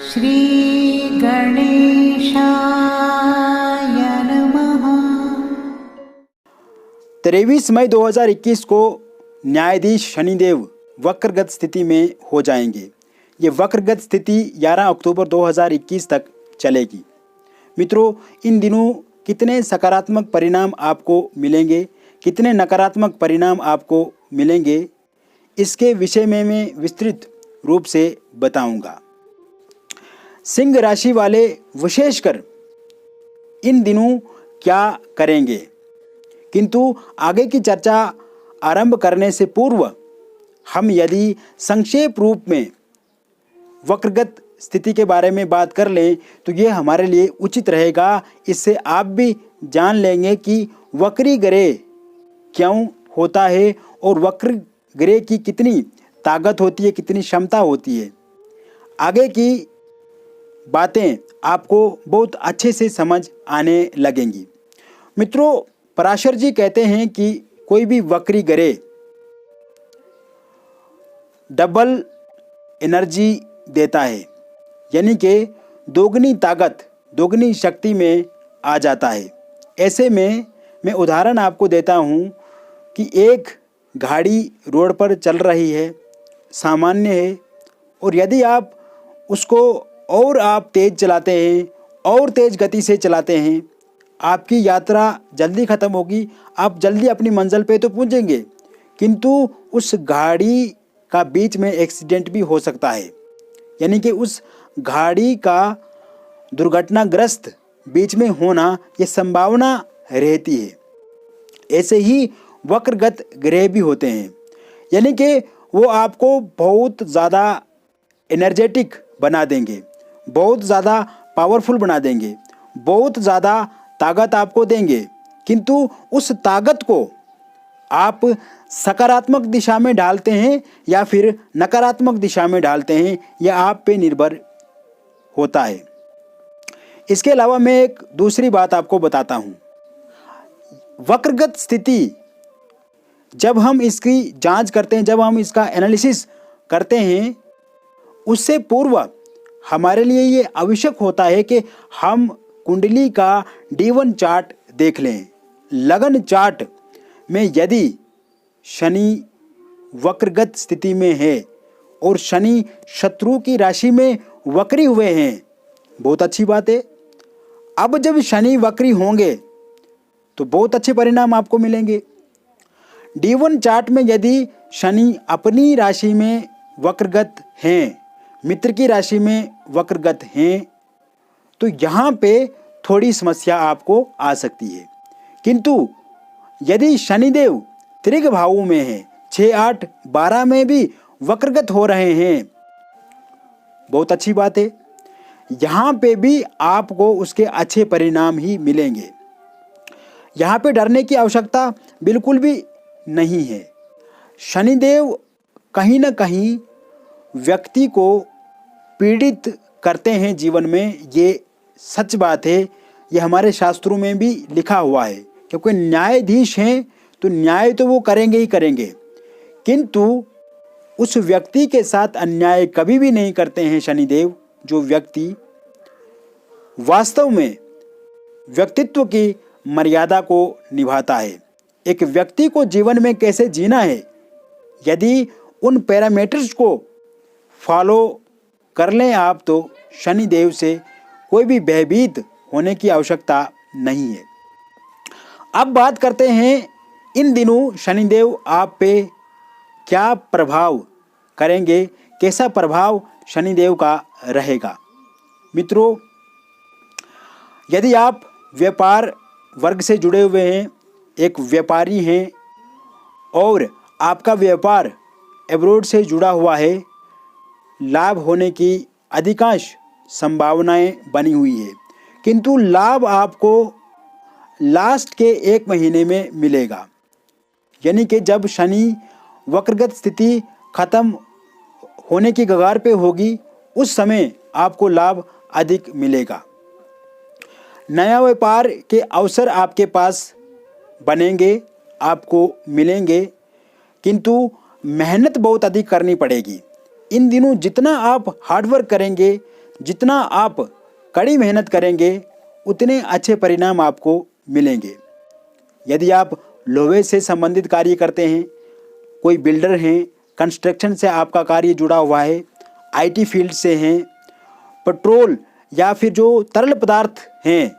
श्री गणेशाय नमः। 23 मई 2021 को न्यायाधीश शनिदेव वक्रगत स्थिति में हो जाएंगे। ये वक्रगत स्थिति 11 अक्टूबर 2021 तक चलेगी। मित्रों, इन दिनों कितने सकारात्मक परिणाम आपको मिलेंगे, कितने नकारात्मक परिणाम आपको मिलेंगे, इसके विषय में मैं विस्तृत रूप से बताऊंगा। सिंह राशि वाले विशेषकर इन दिनों क्या करेंगे, किंतु आगे की चर्चा आरंभ करने से पूर्व हम यदि संक्षेप रूप में वक्रगत स्थिति के बारे में बात कर लें तो ये हमारे लिए उचित रहेगा। इससे आप भी जान लेंगे कि वक्री ग्रह क्यों होता है और वक्र ग्रह की कितनी ताकत होती है, कितनी क्षमता होती है। आगे की बातें आपको बहुत अच्छे से समझ आने लगेंगी। मित्रों, पराशर जी कहते हैं कि कोई भी वक्री ग्रह डबल एनर्जी देता है, यानी कि दोगुनी ताकत, दोगुनी शक्ति में आ जाता है। ऐसे में मैं उदाहरण आपको देता हूँ कि एक गाड़ी रोड पर चल रही है, सामान्य है, और यदि आप उसको और आप तेज़ चलाते हैं और तेज़ गति से चलाते हैं, आपकी यात्रा जल्दी ख़त्म होगी, आप जल्दी अपनी मंजिल पे तो पहुँचेंगे, किंतु उस गाड़ी का बीच में एक्सीडेंट भी हो सकता है, यानी कि उस गाड़ी का दुर्घटनाग्रस्त बीच में होना ये संभावना रहती है। ऐसे ही वक्रगत ग्रह भी होते हैं, यानी कि वो आपको बहुत ज़्यादा एनर्जेटिक बना देंगे, बहुत ज़्यादा पावरफुल बना देंगे, बहुत ज़्यादा ताकत आपको देंगे, किंतु उस ताकत को आप सकारात्मक दिशा में डालते हैं या फिर नकारात्मक दिशा में डालते हैं, यह आप पे निर्भर होता है। इसके अलावा मैं एक दूसरी बात आपको बताता हूँ। वक्रगत स्थिति जब हम इसकी जांच करते हैं, जब हम इसका एनालिसिस करते हैं, उससे पूर्व हमारे लिए ये आवश्यक होता है कि हम कुंडली का D1 चार्ट देख लें। लगन चार्ट में यदि शनि वक्रगत स्थिति में है और शनि शत्रु की राशि में वक्री हुए हैं, बहुत अच्छी बात है। अब जब शनि वक्री होंगे तो बहुत अच्छे परिणाम आपको मिलेंगे। D1 चार्ट में यदि शनि अपनी राशि में वक्रगत हैं, मित्र की राशि में वक्रगत हैं, तो यहाँ पे थोड़ी समस्या आपको आ सकती है। किंतु यदि शनिदेव त्रिक भावों में हैं, 6, 8, 12 में भी वक्रगत हो रहे हैं, बहुत अच्छी बात है। यहाँ पे भी आपको उसके अच्छे परिणाम ही मिलेंगे। यहाँ पे डरने की आवश्यकता बिल्कुल भी नहीं है। शनिदेव कहीं ना कहीं व्यक्ति को पीड़ित करते हैं जीवन में, ये सच बात है। ये हमारे शास्त्रों में भी लिखा हुआ है, क्योंकि न्यायाधीश हैं तो न्याय तो वो करेंगे ही करेंगे, किंतु उस व्यक्ति के साथ अन्याय कभी भी नहीं करते हैं शनिदेव, जो व्यक्ति वास्तव में व्यक्तित्व की मर्यादा को निभाता है। एक व्यक्ति को जीवन में कैसे जीना है, यदि उन पैरामीटर्स को फॉलो कर लें आप, तो शनिदेव से कोई भी भयभीत होने की आवश्यकता नहीं है। अब बात करते हैं इन दिनों शनिदेव आप पे क्या प्रभाव करेंगे, कैसा प्रभाव शनिदेव का रहेगा। मित्रों, यदि आप व्यापार वर्ग से जुड़े हुए हैं, एक व्यापारी हैं और आपका व्यापार एब्रोड से जुड़ा हुआ है, लाभ होने की अधिकांश संभावनाएं बनी हुई है, किंतु लाभ आपको लास्ट के 1 महीने में मिलेगा। यानी कि जब शनि वक्रगत स्थिति खत्म होने की कगार पे होगी, उस समय आपको लाभ अधिक मिलेगा। नया व्यापार के अवसर आपके पास बनेंगे, आपको मिलेंगे, किंतु मेहनत बहुत अधिक करनी पड़ेगी। इन दिनों जितना आप हार्डवर्क करेंगे, जितना आप कड़ी मेहनत करेंगे उतने अच्छे परिणाम आपको मिलेंगे। यदि आप लोहे से संबंधित कार्य करते हैं, कोई बिल्डर हैं, कंस्ट्रक्शन से आपका कार्य जुड़ा हुआ है, आईटी फील्ड से हैं, पेट्रोल या फिर जो तरल पदार्थ हैं,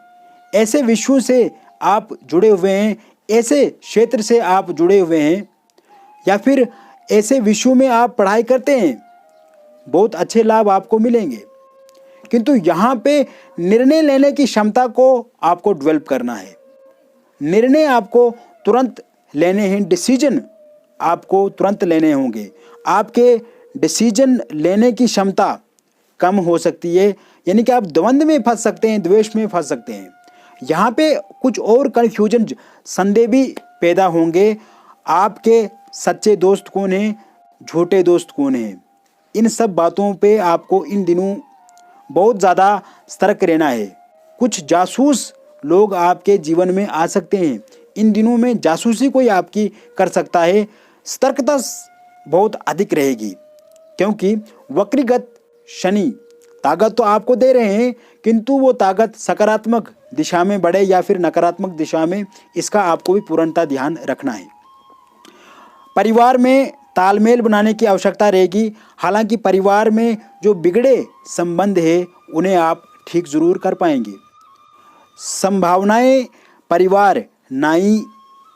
ऐसे विषयों से आप जुड़े हुए हैं, ऐसे क्षेत्र से आप जुड़े हुए हैं, या फिर ऐसे विषयों में आप पढ़ाई करते हैं, बहुत अच्छे लाभ आपको मिलेंगे। किंतु यहाँ पे निर्णय लेने की क्षमता को आपको डेवलप करना है। निर्णय आपको तुरंत लेने हैं, डिसीजन आपको तुरंत लेने होंगे। आपके डिसीजन लेने की क्षमता कम हो सकती है, यानी कि आप द्वंद्व में फंस सकते हैं, द्वेष में फंस सकते हैं। यहाँ पे कुछ और कन्फ्यूजन, संदेह भी पैदा होंगे। आपके सच्चे दोस्त कौन हैं, झूठे दोस्त कौन हैं, इन सब बातों पे आपको इन दिनों बहुत ज़्यादा सतर्क रहना है। कुछ जासूस लोग आपके जीवन में आ सकते हैं, इन दिनों में जासूसी कोई आपकी कर सकता है। सतर्कता बहुत अधिक रहेगी, क्योंकि वक्रीगत शनि ताकत तो आपको दे रहे हैं, किंतु वो ताकत सकारात्मक दिशा में बढ़े या फिर नकारात्मक दिशा में, इसका आपको भी पूर्णतः ध्यान रखना है। परिवार में तालमेल बनाने की आवश्यकता रहेगी। हालांकि परिवार में जो बिगड़े संबंध है उन्हें आप ठीक जरूर कर पाएंगे। संभावनाएं परिवार नई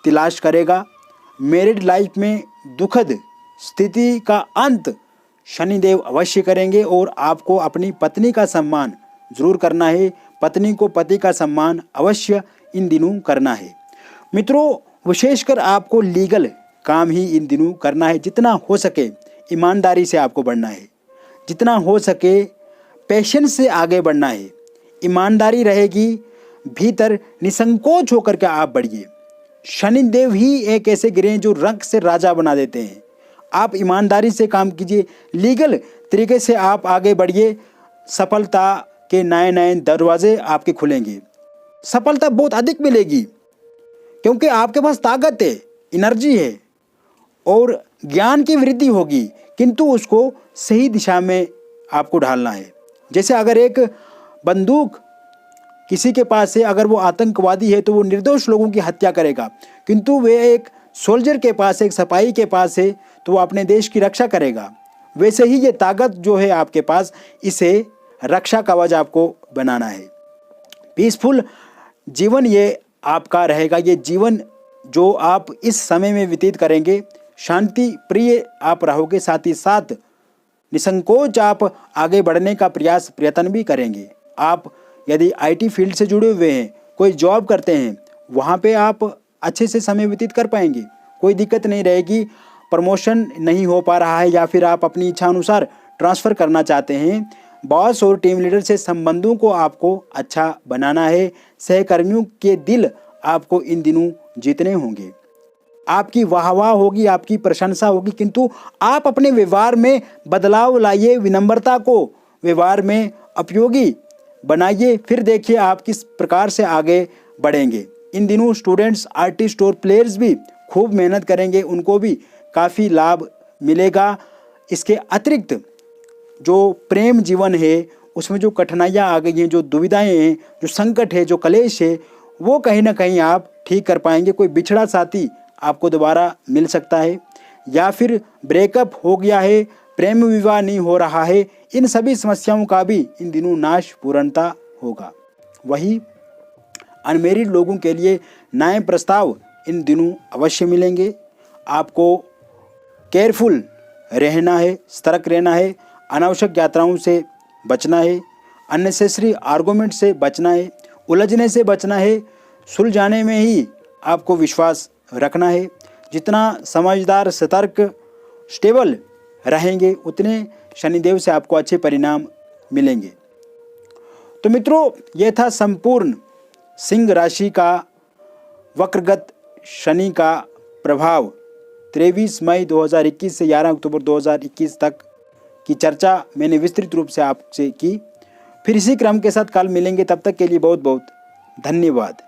तलाश करेगा। मैरिड लाइफ में दुखद स्थिति का अंत शनिदेव अवश्य करेंगे और आपको अपनी पत्नी का सम्मान जरूर करना है। पत्नी को पति का सम्मान अवश्य इन दिनों करना है। मित्रों, विशेषकर आपको लीगल काम ही इन दिनों करना है। जितना हो सके ईमानदारी से आपको बढ़ना है, जितना हो सके पेशेंस से आगे बढ़ना है। ईमानदारी रहेगी, भीतर निसंकोच होकर के आप बढ़िए। शनिदेव ही एक ऐसे ग्रह हैं जो रंग से राजा बना देते हैं। आप ईमानदारी से काम कीजिए, लीगल तरीके से आप आगे बढ़िए। सफलता के नए नए दरवाजे आपके खुलेंगे, सफलता बहुत अधिक मिलेगी, क्योंकि आपके पास ताकत है, एनर्जी है और ज्ञान की वृद्धि होगी, किंतु उसको सही दिशा में आपको ढालना है। जैसे अगर एक बंदूक किसी के पास है, अगर वो आतंकवादी है तो वो निर्दोष लोगों की हत्या करेगा, किंतु वे एक सोल्जर के पास, एक सिपाही के पास है तो वो अपने देश की रक्षा करेगा। वैसे ही ये ताकत जो है आपके पास, इसे रक्षा कवच आपको बनाना है। पीसफुल जीवन ये आपका रहेगा। ये जीवन जो आप इस समय में व्यतीत करेंगे, शांति प्रिय आप रहोगे, साथ ही साथ निसंकोच आप आगे बढ़ने का प्रयत्न भी करेंगे। आप यदि आईटी फील्ड से जुड़े हुए हैं, कोई जॉब करते हैं, वहाँ पे आप अच्छे से समय व्यतीत कर पाएंगे, कोई दिक्कत नहीं रहेगी। प्रमोशन नहीं हो पा रहा है या फिर आप अपनी इच्छा अनुसार ट्रांसफ़र करना चाहते हैं, बॉस और टीम लीडर से संबंधों को आपको अच्छा बनाना है। सहकर्मियों के दिल आपको इन दिनों जीतने होंगे। आपकी वाहवाह होगी, आपकी प्रशंसा होगी, किंतु आप अपने व्यवहार में बदलाव लाइए, विनम्रता को व्यवहार में उपयोगी बनाइए, फिर देखिए आप किस प्रकार से आगे बढ़ेंगे। इन दिनों स्टूडेंट्स, आर्टिस्ट और प्लेयर्स भी खूब मेहनत करेंगे, उनको भी काफ़ी लाभ मिलेगा। इसके अतिरिक्त जो प्रेम जीवन है उसमें जो कठिनाइयाँ आ गई हैं, जो दुविधाएं हैं, जो संकट है, जो कलेश है, वो कहीं ना कहीं आप ठीक कर पाएंगे। कोई बिछड़ा साथी आपको दोबारा मिल सकता है, या फिर ब्रेकअप हो गया है, प्रेम विवाह नहीं हो रहा है, इन सभी समस्याओं का भी इन दिनों नाश पूर्णतः होगा। वही अनमेरिड लोगों के लिए नए प्रस्ताव इन दिनों अवश्य मिलेंगे। आपको केयरफुल रहना है, सतर्क रहना है, अनावश्यक यात्राओं से बचना है, अननेसेसरी आर्गुमेंट से बचना है, उलझने से बचना है, सुलझाने में ही आपको विश्वास रखना है। जितना समझदार, सतर्क, स्टेबल रहेंगे, उतने शनिदेव से आपको अच्छे परिणाम मिलेंगे। तो मित्रों, यह था संपूर्ण सिंह राशि का वक्रगत शनि का प्रभाव 23 मई 2021 से 11 अक्टूबर 2021 तक की चर्चा मैंने विस्तृत रूप से आपसे की। फिर इसी क्रम के साथ कल मिलेंगे, तब तक के लिए बहुत बहुत धन्यवाद।